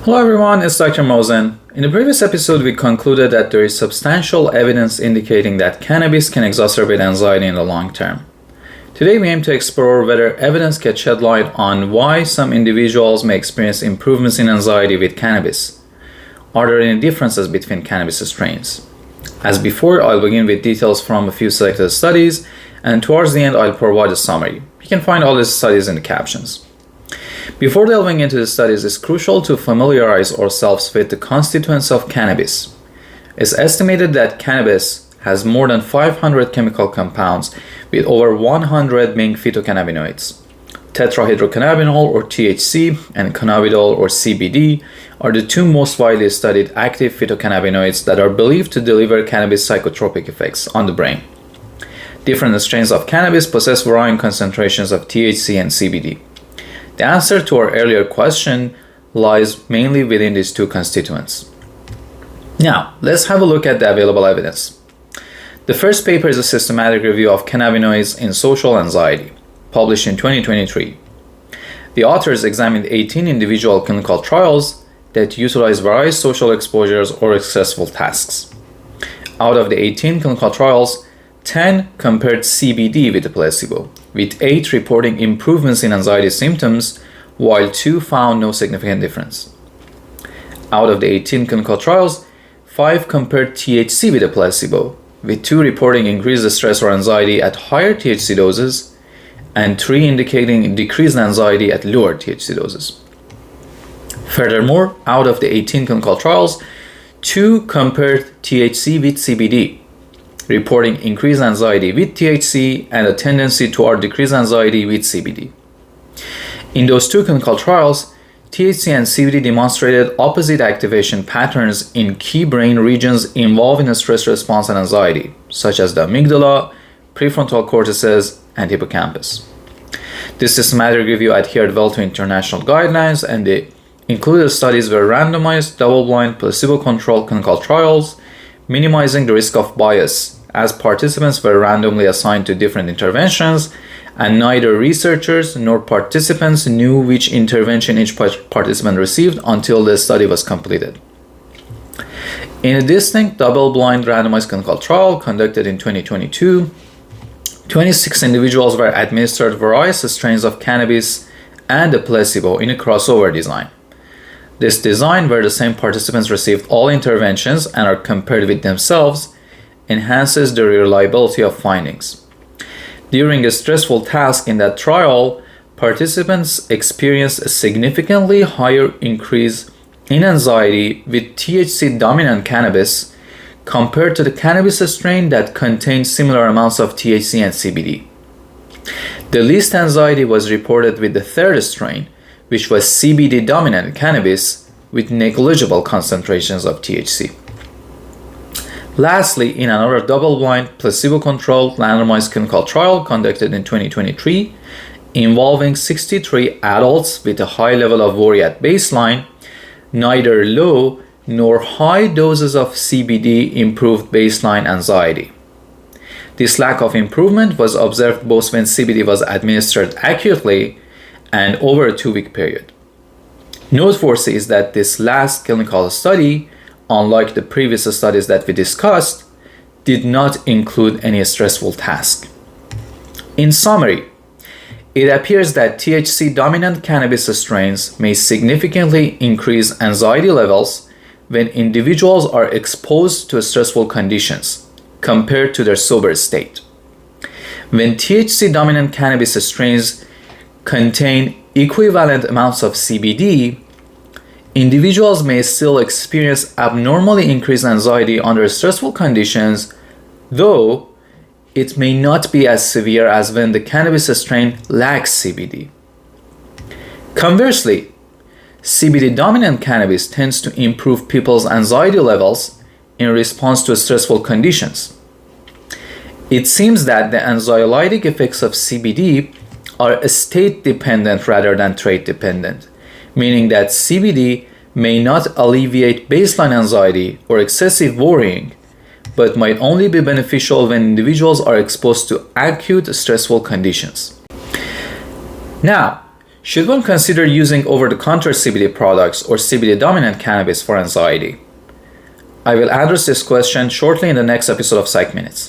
Hello everyone, it's Dr. Mosen. In the previous episode, we concluded that there is substantial evidence indicating that cannabis can exacerbate anxiety in the long term. Today, we aim to explore whether evidence can shed light on why some individuals may experience improvements in anxiety with cannabis. Are there any differences between cannabis strains? As before, I'll begin with details from a few selected studies, and towards the end, I'll provide a summary. You can find all these studies in the captions. Before delving into the studies, it's crucial to familiarize ourselves with the constituents of cannabis. It's estimated that cannabis has more than 500 chemical compounds, with over 100 being phytocannabinoids. Tetrahydrocannabinol or THC and cannabidiol or CBD are the two most widely studied active phytocannabinoids that are believed to deliver cannabis psychotropic effects on the brain. Different strains of cannabis possess varying concentrations of THC and CBD. The answer to our earlier question lies mainly within these two constituents. Now, let's have a look at the available evidence. The first paper is a systematic review of cannabinoids in social anxiety, published in 2023. The authors examined 18 individual clinical trials that utilize various social exposures or stressful tasks. Out of the 18 clinical trials, 10 compared CBD with a placebo, with 8 reporting improvements in anxiety symptoms, while 2 found no significant difference. Out of the 18 clinical trials, 5 compared THC with a placebo, with 2 reporting increased stress or anxiety at higher THC doses, and 3 indicating decreased anxiety at lower THC doses. Furthermore, out of the 18 clinical trials, 2 compared THC with CBD, reporting increased anxiety with THC and a tendency toward decreased anxiety with CBD. In those 2 clinical trials, THC and CBD demonstrated opposite activation patterns in key brain regions involved in stress response and anxiety, such as the amygdala, prefrontal cortices, and hippocampus. This systematic review adhered well to international guidelines, and the included studies were randomized, double-blind, placebo-controlled clinical trials, minimizing the risk of bias, as participants were randomly assigned to different interventions, and neither researchers nor participants knew which intervention each participant received until the study was completed. In a distinct double-blind randomized clinical trial conducted in 2022, 26 individuals were administered various strains of cannabis and a placebo in a crossover design. This design, where the same participants received all interventions and are compared with themselves, enhances the reliability of findings. During a stressful task in that trial, participants experienced a significantly higher increase in anxiety with THC-dominant cannabis compared to the cannabis strain that contained similar amounts of THC and CBD. The least anxiety was reported with the third strain, which was CBD-dominant cannabis with negligible concentrations of THC. Lastly, in another double-blind, placebo-controlled randomized clinical trial conducted in 2023, involving 63 adults with a high level of worry at baseline, neither low nor high doses of CBD improved baseline anxiety. This lack of improvement was observed both when CBD was administered acutely and over a 2-week period. Noteworthy is that this last clinical study, unlike the previous studies that we discussed, did not include any stressful task. In summary, it appears that THC-dominant cannabis strains may significantly increase anxiety levels when individuals are exposed to stressful conditions compared to their sober state. When THC-dominant cannabis strains contain equivalent amounts of CBD, individuals may still experience abnormally increased anxiety under stressful conditions, though it may not be as severe as when the cannabis strain lacks CBD. Conversely, CBD-dominant cannabis tends to improve people's anxiety levels in response to stressful conditions. It seems that the anxiolytic effects of CBD are state-dependent rather than trait-dependent, meaning that CBD may not alleviate baseline anxiety or excessive worrying, but might only be beneficial when individuals are exposed to acute stressful conditions. Now, Should one consider using over-the-counter CBD products or CBD-dominant cannabis for anxiety? I will address this question shortly in the next episode of Psych Minutes.